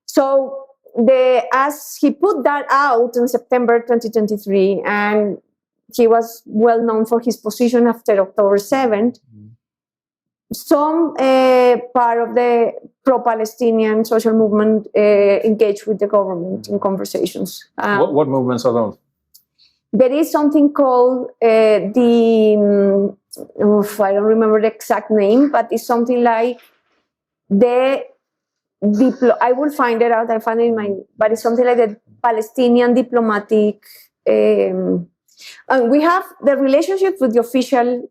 So as he put that out in September 2023, and he was well known for his position after October 7th, some part of the pro-Palestinian social movement engaged with the government in conversations. What movements are those? There is something called I don't remember the exact name, but it's something like I will find it out. I find it in my, but it's something like the Palestinian diplomatic. And we have the relationship with the official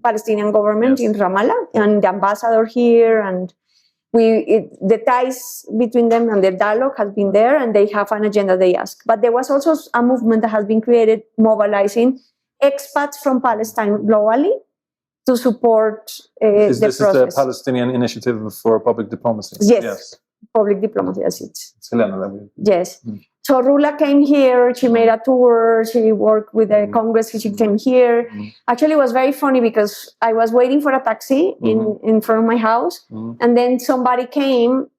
Palestinian government in Ramallah and the ambassador here, and the ties between them and the dialogue has been there, and they have an agenda they ask. But there was also a movement that has been created mobilizing expats from Palestine globally to support the process. This is the Palestinian Initiative for Public Diplomacy? Yes. Public diplomacy, that's it. Yes. Mm. So Rula came here, she made a tour, she worked with the Congress, she came here. Actually, it was very funny because I was waiting for a taxi in front of my house, and then somebody came,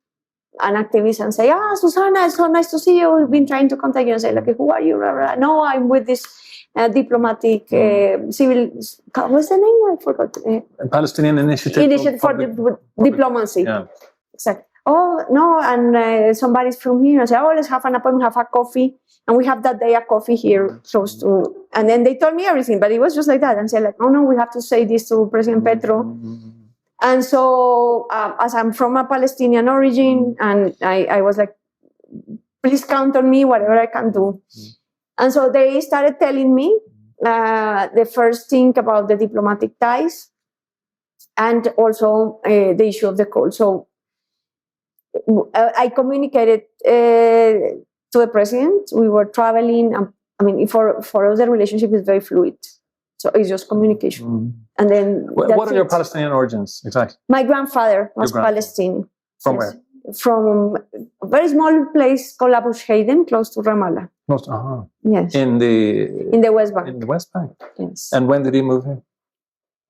an activist, and say, Susana, it's so nice to see you. We've been trying to contact you. And say, like, who are you? No, I'm with this diplomatic civil, what's the name? I forgot. Palestinian Initiative for Diplomacy. Yeah. Exactly. Oh, no, and somebody's from here. I said, let's have an appointment, have a coffee. And we have that day a coffee here close to, and then they told me everything, but it was just like that. And said, like, oh no, we have to say this to President Petro. And so, as I'm from a Palestinian origin, and I was like, please count on me, whatever I can do. And so they started telling me the first thing about the diplomatic ties, and also the issue of the call. So I communicated to the president. We were traveling. I mean, for us, the relationship is very fluid. So it's just communication. And then what are your Palestinian origins exactly? My grandfather was Palestinian. From where? From a very small place called Abu Shayden, close to Ramallah. Close to, Yes. In the West Bank. In the West Bank. Yes. And when did he move here?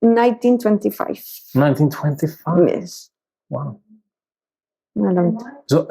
1925. 1925. Yes. Wow. A long time. So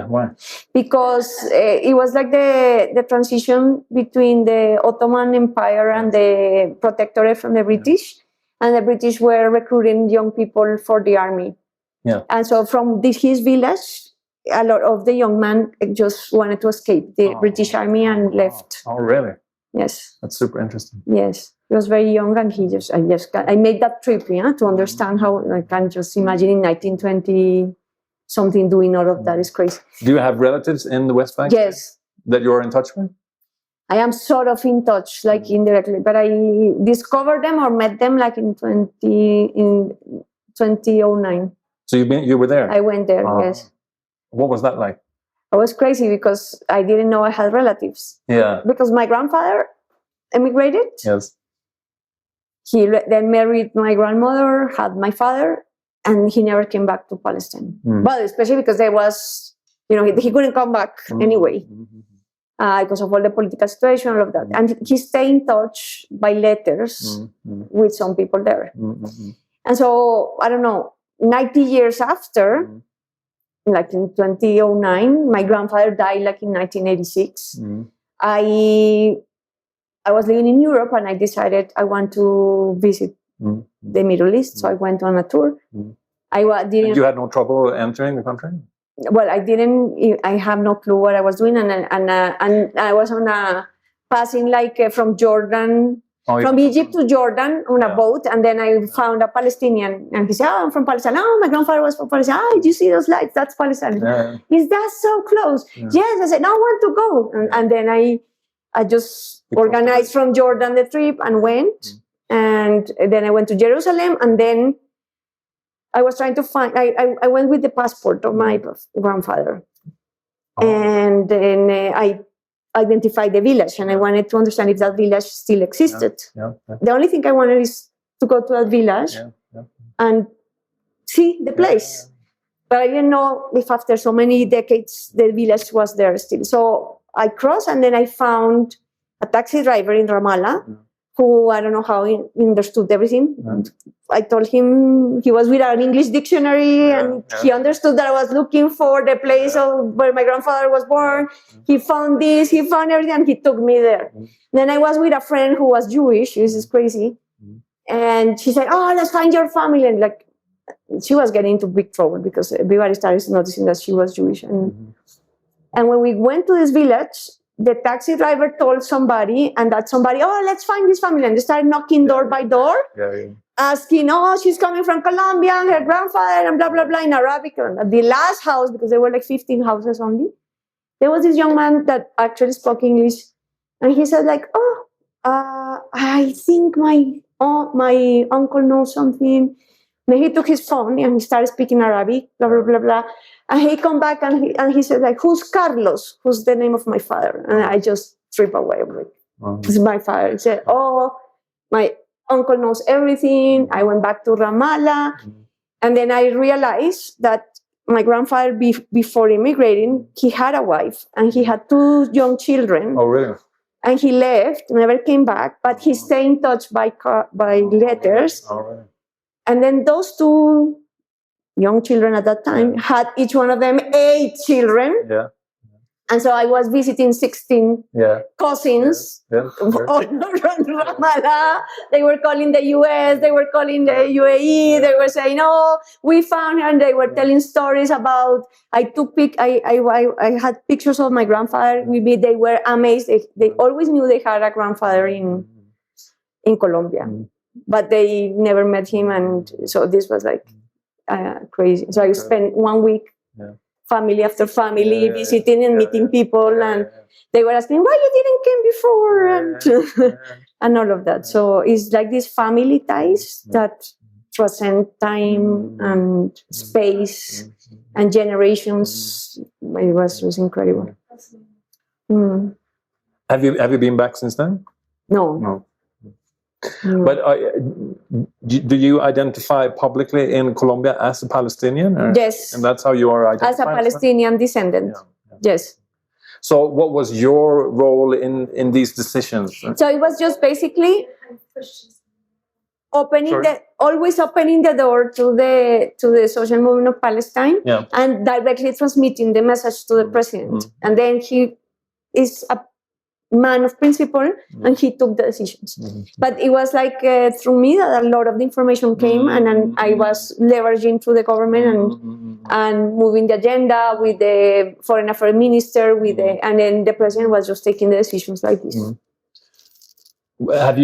why? Because it was like the transition between the Ottoman Empire and the protectorate from the British, and the British were recruiting young people for the army. Yeah. And so from his village, a lot of the young men just wanted to escape the British army and left. Oh, really? Yes. That's super interesting. Yes. He was very young, and I made that trip, to understand how. I can just imagine in 1920 something doing all of that is crazy. Do you have relatives in the West Bank? Yes. That you're in touch with? I am sort of in touch, like indirectly, but I discovered them or met them like in 2009. So you were there? I went there, yes. What was that like? It was crazy because I didn't know I had relatives. Yeah. Because my grandfather emigrated. Yes. He then married my grandmother, had my father, and he never came back to Palestine. But especially because there was, he couldn't come back anyway. Because of all the political situation, all of that. And he stayed in touch by letters with some people there. And so, I don't know, 90 years after, like in 2009, my grandfather died like in 1986. I was living in Europe, and I decided I want to visit the Middle East. So I went on a tour. And you had no trouble entering the country? Well, I have no clue what I was doing. And I was on a passing like from Jordan, from Egypt to Jordan on a boat. And then I found a Palestinian, and he said, I'm from Palestine. Oh, my grandfather was from Palestine. Did you see those lights? That's Palestine. Is that so close? Yes. I said, no, I want to go. And then I I just organized from Jordan the trip and went. And then I went to Jerusalem, and then I was trying to find, I went with the passport of my grandfather. And then I identified the village, and I wanted to understand if that village still existed. The only thing I wanted is to go to that village and see the place. But I didn't know if after so many decades the village was there still. So I crossed, and then I found a taxi driver in Ramallah who, I don't know how, he understood everything. I told him, he was with an English dictionary, and he understood that I was looking for the place of where my grandfather was born. He found this, he found everything, and he took me there. Then I was with a friend who was Jewish. This is crazy. And she said, oh, let's find your family. And like, she was getting into big trouble because everybody started noticing that she was Jewish. And when we went to this village, the taxi driver told somebody, and that somebody, oh, let's find this family. And they started knocking door by door, asking, oh, she's coming from Colombia, and her grandfather, and blah, blah, blah, in Arabic. And at the last house, because there were like 15 houses only, there was this young man that actually spoke English. And he said like, oh, I think my uncle knows something. And he took his phone and he started speaking Arabic, blah, blah, blah, blah. And he come back and he said, like, who's Carlos? Who's the name of my father? And I just trip away. I'm like, this is my father. He said, oh, my uncle knows everything. I went back to Ramallah. And then I realized that my grandfather, before immigrating, he had a wife and he had 2 young children. Oh, really? And he left, never came back, but he stayed in touch by letters. Oh, really? And then those 2 young children at that time had each one of them 8 children. And so I was visiting 16 cousins all around Ramallah. They were calling the US, they were calling the UAE, they were saying, oh, we found her, and they were telling stories about, I had pictures of my grandfather with me. They were amazed. They always knew they had a grandfather in Colombia, but they never met him. And so this was like crazy. So I spent 1 week family after family, visiting and meeting people, and they were asking why you didn't come before, and all of that. So it's like these family ties that transcend time and space and generations. It was incredible. Have you been back since then? No. But do you identify publicly in Colombia as a Palestinian? Or? Yes. And that's how you are identified? As a Palestinian descendant. Yes. So what was your role in these decisions? So it was just basically always opening the door to the social movement of Palestine and directly transmitting the message to the president. And then he is a man of principle, and he took the decisions. But it was like through me that a lot of the information came, and I was leveraging through the government and moving the agenda with the foreign affairs minister, and then the president was just taking the decisions like this. Have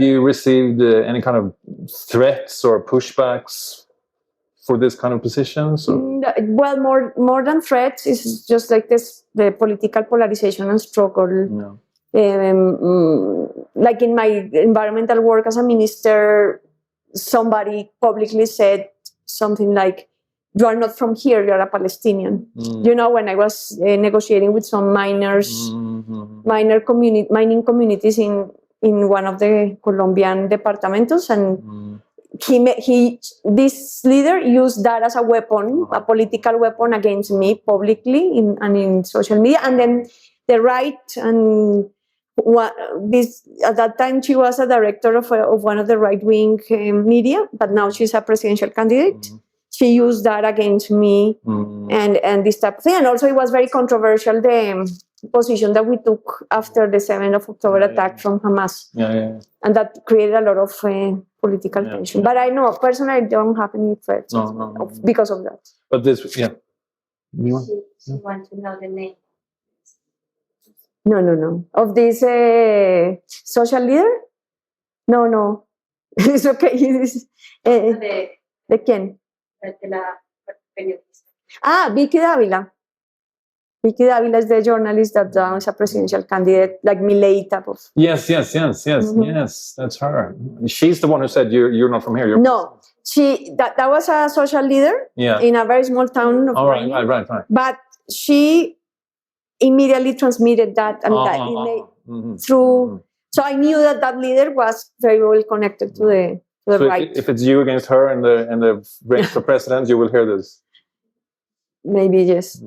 you received any kind of threats or pushbacks for this kind of positions? Well, more than threats, it's just like the political polarization and struggle. Like in my environmental work as a minister, somebody publicly said something like, you are not from here, you are a Palestinian. You know, when I was negotiating with some mining communities in one of the Colombian departamentos, and this leader used that as a weapon, a political weapon against me publicly and in social media. And then the right, and at that time she was a director of one of the right-wing media, but now she's a presidential candidate. She used that against me and this type of thing. And also it was very controversial, the position that we took after the 7th of October attack from Hamas. And that created a lot of political tension. But I know, personally, I don't have any threats because of that. But this, She wants to know the name. No. Of this social leader? No. It's okay. ¿De quién? De la periodista. Vicky Dávila. Vicky Davila is the journalist that is a presidential candidate, like Milei type of. Yes, yes, that's her. She's the one who said you're not from here. You're No, that was a social leader in a very small town of right. But she immediately transmitted that through. So I knew that leader was very well connected to the so right. If it's you against her in the race for president, you will hear this. Maybe yes.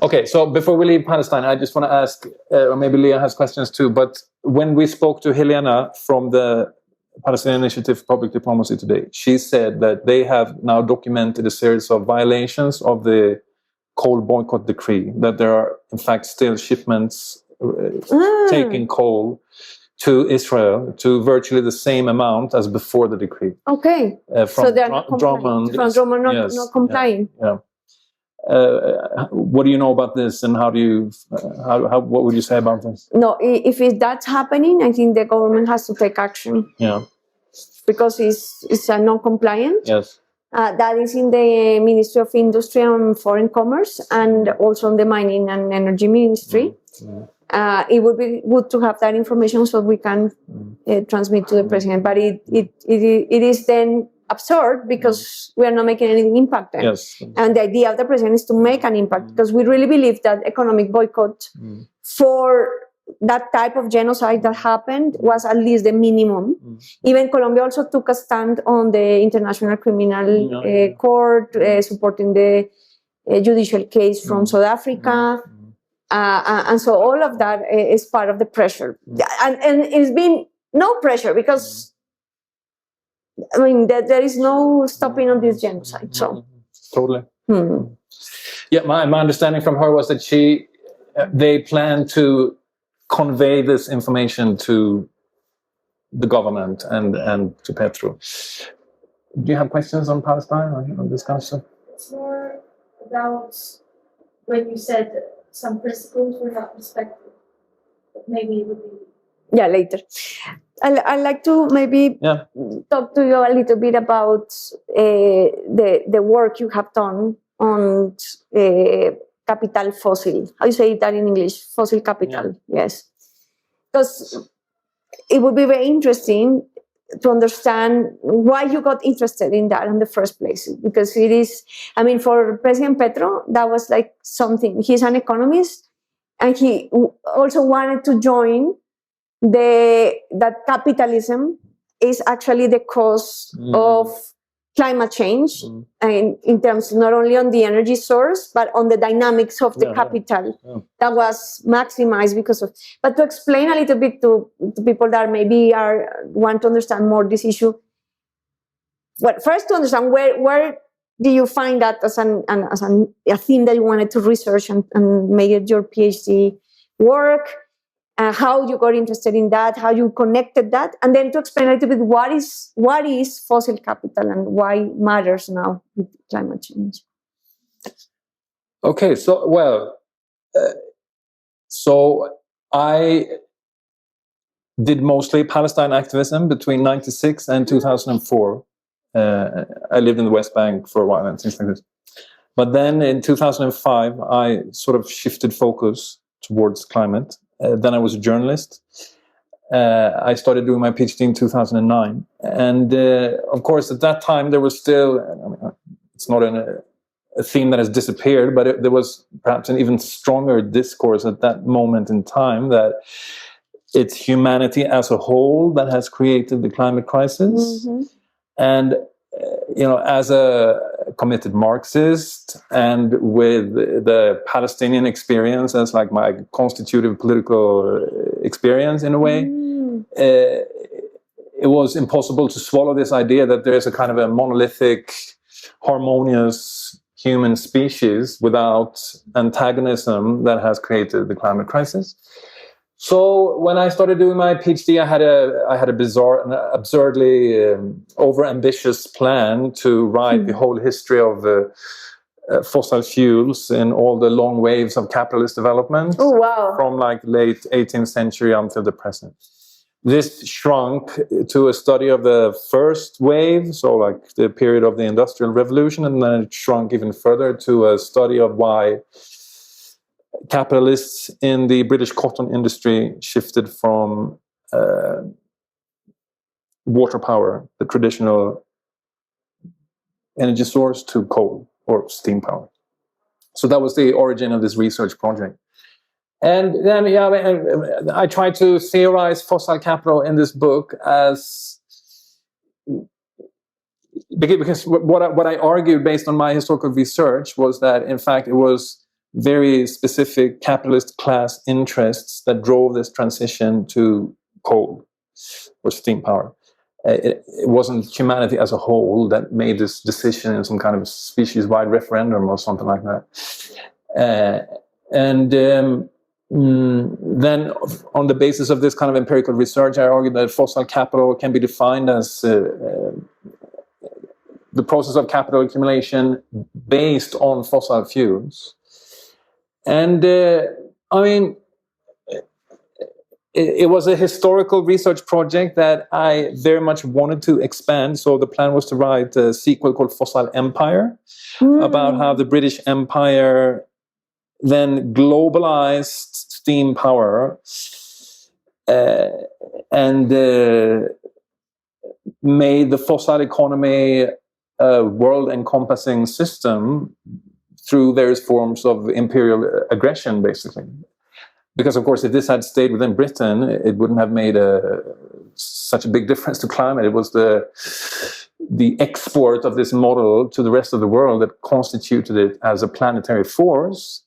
Okay, so before we leave Palestine, I just want to ask, or maybe Leah has questions too, but when we spoke to Helena from the Palestinian Initiative for Public Diplomacy today, she said that they have now documented a series of violations of the coal boycott decree, that there are in fact still shipments taking coal to Israel to virtually the same amount as before the decree. Okay, so they're not Drummond, not complying. Yeah. What do you know about this, and how do you? What would you say about this? No, if that's happening, I think the government has to take action. Yeah, because it's a non-compliant. Yes. That is in the Ministry of Industry and Foreign Commerce, and also in the Mining and Energy Ministry. It would be good to have that information so we can transmit to the president. But it is then absurd because we are not making any impact there. Yes. And the idea of the president is to make an impact because we really believe that economic boycott for that type of genocide that happened was at least the minimum. Even Colombia also took a stand on the International Criminal Court, supporting the judicial case from South Africa. And so all of that is part of the pressure. And it's been no pressure because, I mean, there is no stopping on this genocide. So Totally. Yeah, my understanding from her was that they plan to convey this information to the government and to Petro. Do you have questions on Palestine or on this kind of stuff? It's more about when you said some principles were not respected. But maybe it would be... Yeah, later. I'd like to maybe talk to you a little bit about the work you have done on capital fossil. How you say that in English? Fossil capital, yes. Because it would be very interesting to understand why you got interested in that in the first place. Because it is, I mean, for President Petro, that was like something. He's an economist, and he also wanted to join that capitalism is actually the cause of climate change, and in terms not only on the energy source but on the dynamics of the capital that was maximized because of. But to explain a little bit to people that maybe want to understand more this issue, well, first to understand where do you find that as a theme that you wanted to research and make it your PhD work. How you got interested in that, how you connected that, and then to explain a little bit what is fossil capital and why it matters now with climate change. Okay, so I did mostly Palestine activism between 1996 and 2004. I lived in the West Bank for a while and things like this. But then in 2005, I sort of shifted focus towards climate. Then I was a journalist. I started doing my PhD in 2009. And of course, at that time, there was still, it's not a theme that has disappeared, but there was perhaps an even stronger discourse at that moment in time that it's humanity as a whole that has created the climate crisis. And as a committed Marxist and with the Palestinian experience as like my constitutive political experience in a way, it was impossible to swallow this idea that there is a kind of a monolithic, harmonious human species without antagonism that has created the climate crisis. So when I started doing my PhD, I had a bizarre and absurdly over-ambitious plan to write the whole history of fossil fuels in all the long waves of capitalist development. Oh, wow. From like late 18th century until the present. This shrunk to a study of the first wave, so like the period of the Industrial Revolution, and then it shrunk even further to a study of why capitalists in the British cotton industry shifted from water power, the traditional energy source, to coal or steam power. So that was the origin of this research project. And then, I tried to theorize fossil capital in this book because what I argued based on my historical research was that, in fact, it was very specific capitalist class interests that drove this transition to coal or steam power. It wasn't humanity as a whole that made this decision in some kind of species-wide referendum or something like that. Then, on the basis of this kind of empirical research, I argued that fossil capital can be defined as the process of capital accumulation based on fossil fuels. And it was a historical research project that I very much wanted to expand. So the plan was to write a sequel called Fossil Empire, about how the British Empire then globalized steam power and made the fossil economy a world-encompassing system through various forms of imperial aggression, basically. Because, of course, if this had stayed within Britain, it wouldn't have made such a big difference to climate. It was the export of this model to the rest of the world that constituted it as a planetary force.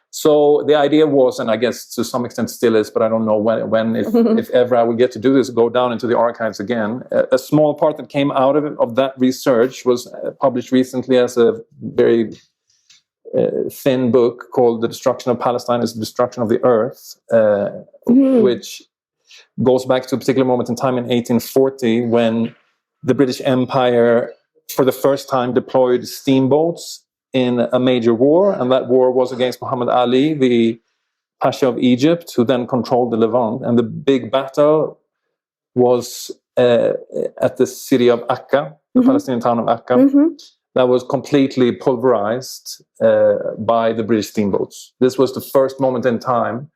So the idea was, and I guess to some extent still is, but I don't know when if ever I will get to do this, go down into the archives again. A small part that came out of that research was published recently as a very thin book called The Destruction of Palestine is the Destruction of the Earth, which goes back to a particular moment in time in 1840 when the British Empire for the first time deployed steamboats in a major war, and that war was against Muhammad Ali, the Pasha of Egypt, who then controlled the Levant. And the big battle was at the city of Akka, the Palestinian town of Akka. That was completely pulverized by the British steamboats. This was the first moment in time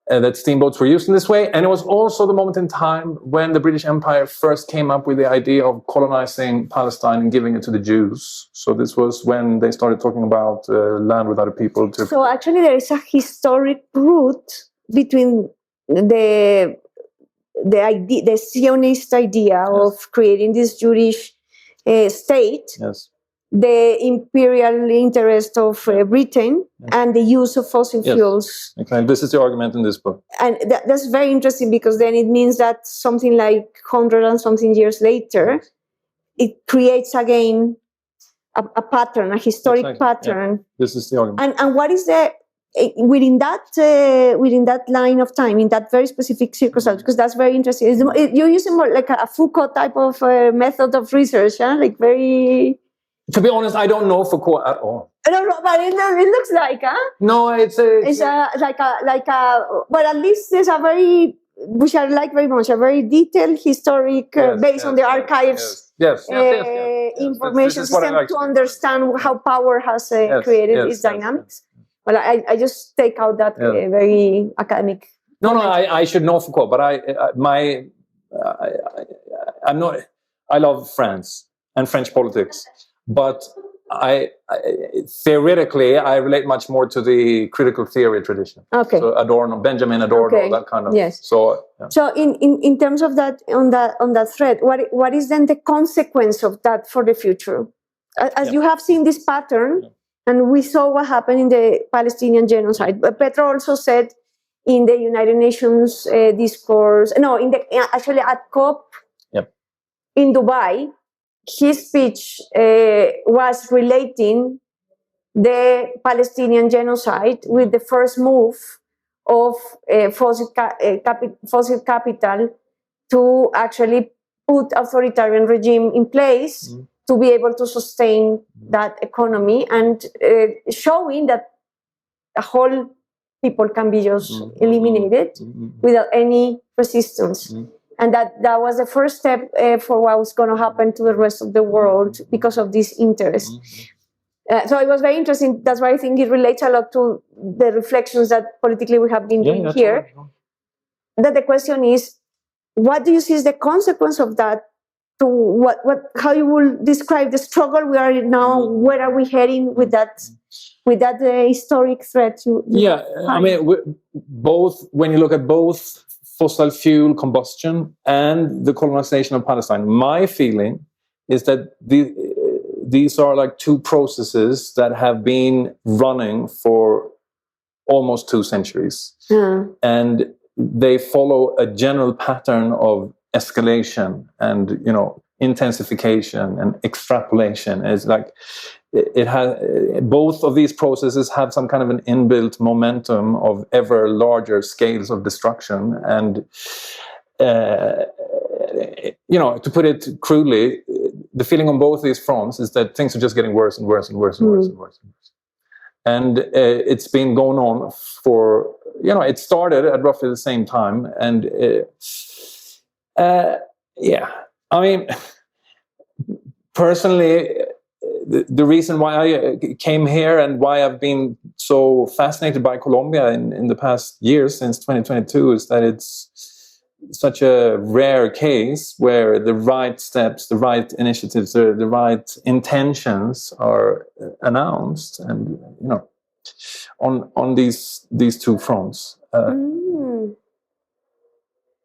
that steamboats were used in this way. And it was also the moment in time when the British Empire first came up with the idea of colonizing Palestine and giving it to the Jews. So this was when they started talking about land without a people. So actually there is a historic root between the Zionist idea of creating this Jewish state, the imperial interest of Britain, and the use of fossil fuels. Okay. This is the argument in this book. And that's very interesting, because then it means that something like 100 and something years later, it creates again a pattern, a historic pattern. Yeah. This is the argument. And what is the within that line of time, in that very specific circumstance, because that's very interesting. You're using more like a Foucault type of method of research, like very. To be honest, I don't know Foucault at all. No, but it looks like, No, it's like a. But at least there's a very, which I like very much, a very detailed historic based on the archives. Information system to understand how power has created its dynamics. Well, I just take out that very academic. No, I should know Foucault, but I'm not. I love France and French politics, but I theoretically I relate much more to the critical theory tradition. Okay. So Benjamin Adorno, that kind of. Yes. So in terms of that on that thread, what is then the consequence of that for the future? As you have seen this pattern. And we saw what happened in the Palestinian genocide. But Petro also said in the United Nations discourse, actually at COP in Dubai, his speech was relating the Palestinian genocide with the first move of fossil capital to actually put authoritarian regime in place. To be able to sustain that economy, and showing that the whole people can be just eliminated without any resistance. And that was the first step for what was going to happen to the rest of the world because of this interest. So it was very interesting. That's why I think it relates a lot to the reflections that politically we have been doing here. Totally. That the question is, what do you see as the consequence of that? To how you will describe the struggle we are in now? Where are we heading with that historic threat? I mean, both when you look at both fossil fuel combustion and the colonization of Palestine, my feeling is that these are like two processes that have been running for almost 2 centuries, and they follow a general pattern of escalation and intensification and extrapolation. It's like it has, both of these processes have some kind of an inbuilt momentum of ever larger scales of destruction. And to put it crudely, the feeling on both these fronts is that things are just getting worse and worse and worse and worse and worse and worse. And it's been going on for, it started at roughly the same time. And I mean, personally, the reason why I came here and why I've been so fascinated by Colombia in the past years, since 2022, is that it's such a rare case where the right steps, the right initiatives, the right intentions are announced, and on these two fronts. I don't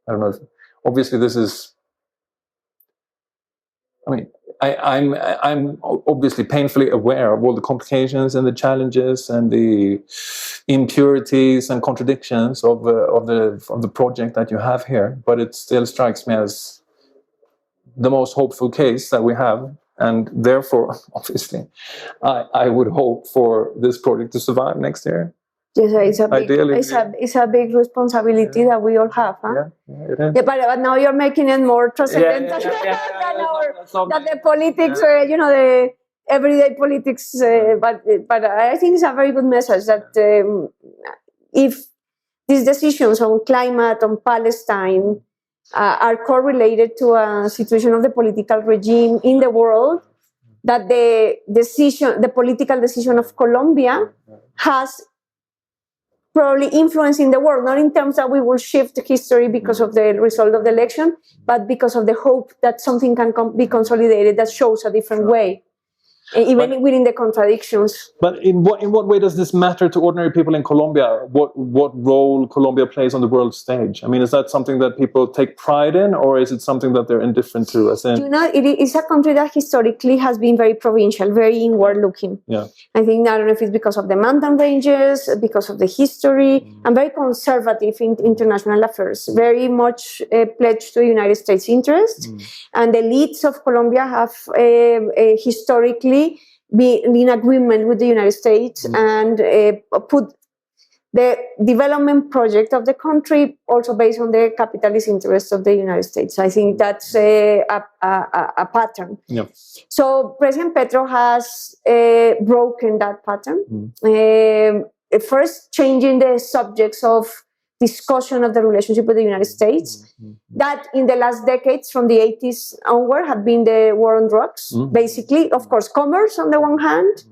know. Obviously, this is. I mean, I'm obviously painfully aware of all the complications and the challenges and the impurities and contradictions of the project that you have here, but it still strikes me as the most hopeful case that we have, and therefore, obviously, I would hope for this project to survive next year. Yes, it's a big responsibility that we all have. Huh? Yeah, it is. Yeah, but now you're making it more transcendental than the politics, the everyday politics. But I think it's a very good message that if these decisions on climate, on Palestine, are correlated to a situation of the political regime in the world, that the political decision of Colombia has probably influencing the world, not in terms that we will shift history because of the result of the election, but because of the hope that something can be consolidated that shows a different way, even within the contradictions. But in what way does this matter to ordinary people in Colombia? What role Colombia plays on the world stage? I mean, is that something that people take pride in, or is it something that they're indifferent to? It is a country that historically has been very provincial, very inward-looking. Yeah. I don't know if it's because of the mountain ranges, because of the history, and very conservative in international affairs, very much pledged to the United States interests. And the elites of Colombia have historically been in agreement with the United States and put the development project of the country also based on the capitalist interests of the United States. I think that's a pattern. Yeah. So President Petro has broken that pattern. First, changing the subjects of discussion of the relationship with the United States, that in the last decades, from the 80s onward, have been the war on drugs, basically. Of course, commerce on the one hand,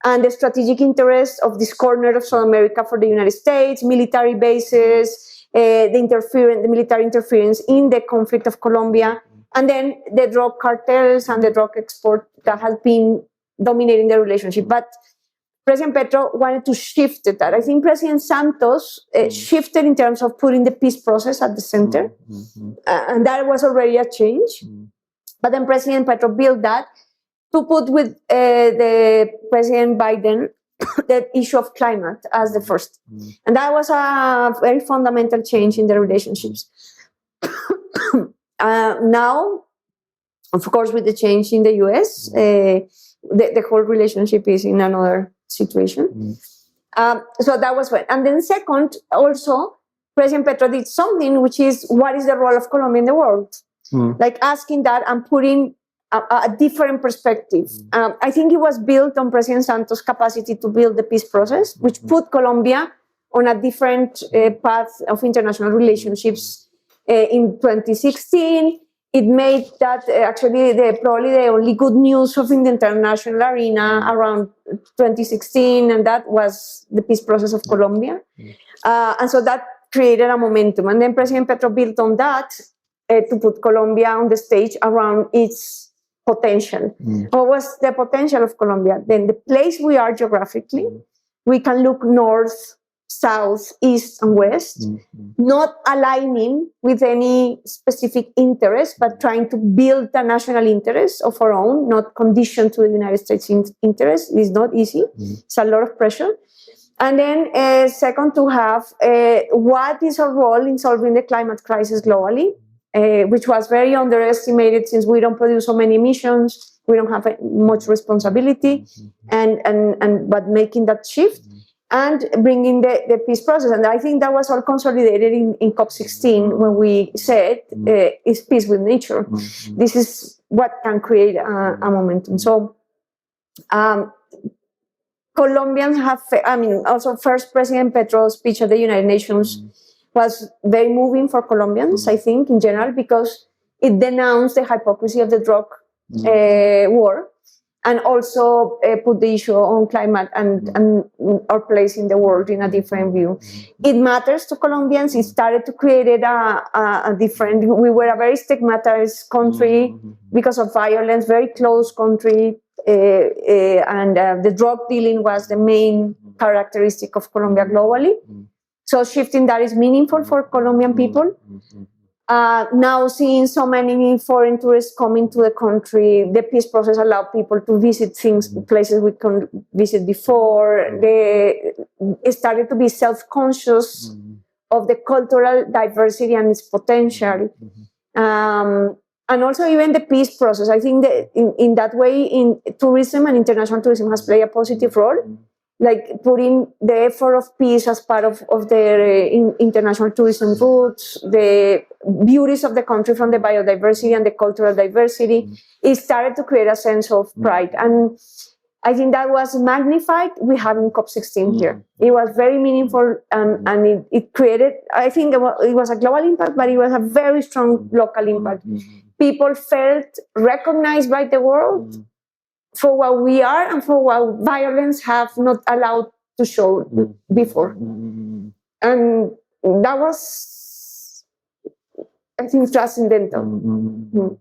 and the strategic interest of this corner of South America for the United States, military bases, the military interference in the conflict of Colombia, and then the drug cartels and the drug export that has been dominating the relationship. But President Petro wanted to shift that. I think President Santos shifted in terms of putting the peace process at the center, and that was already a change. But then President Petro built that to put with the President Biden the issue of climate as the first. And that was a very fundamental change in the relationships. Now, of course, with the change in the US, the whole relationship is in another situation. So that was one. And then second, also, President Petro did something, which is, what is the role of Colombia in the world? Like asking that and putting a different perspective. I think it was built on President Santos' capacity to build the peace process, which put Colombia on a different path of international relationships in 2016. it made that actually probably the only good news of in the international arena around 2016, and that was the peace process of Colombia. And so that created a momentum. And then President Petro built on that to put Colombia on the stage around its potential. What was the potential of Colombia? Then the place we are geographically, we can look north, south, east, and west, not aligning with any specific interest, but trying to build a national interest of our own, not conditioned to the United States interest. It's not easy. It's a lot of pressure. And then second, to have what is our role in solving the climate crisis globally, which was very underestimated since we don't produce so many emissions, we don't have much responsibility, but making that shift and bringing the peace process. And I think that was all consolidated in COP16 when we said it's peace with nature. This is what can create a momentum. So Colombians have, also first President Petro's speech at the United Nations was very moving for Colombians, I think, in general, because it denounced the hypocrisy of the drug war, and also put the issue on climate and our place in the world in a different view. It matters to Colombians. It started to create a different, we were a very stigmatized country because of violence, very close country, and the drug dealing was the main characteristic of Colombia globally. So shifting that is meaningful for Colombian people. Now seeing so many foreign tourists coming to the country, the peace process allowed people to visit places we couldn't visit before. They started to be self-conscious of the cultural diversity and its potential. And also even the peace process. I think that in that way, in tourism and international tourism has played a positive role, like putting the effort of peace as part of their international tourism routes, the beauties of the country from the biodiversity and the cultural diversity. It started to create a sense of pride. And I think that was magnified with having COP16 here. It was very meaningful, and it created, I think it was a global impact, but it was a very strong local impact. People felt recognized by the world for what we are and for what violence have not allowed to show before. And that was, I think, transcendental.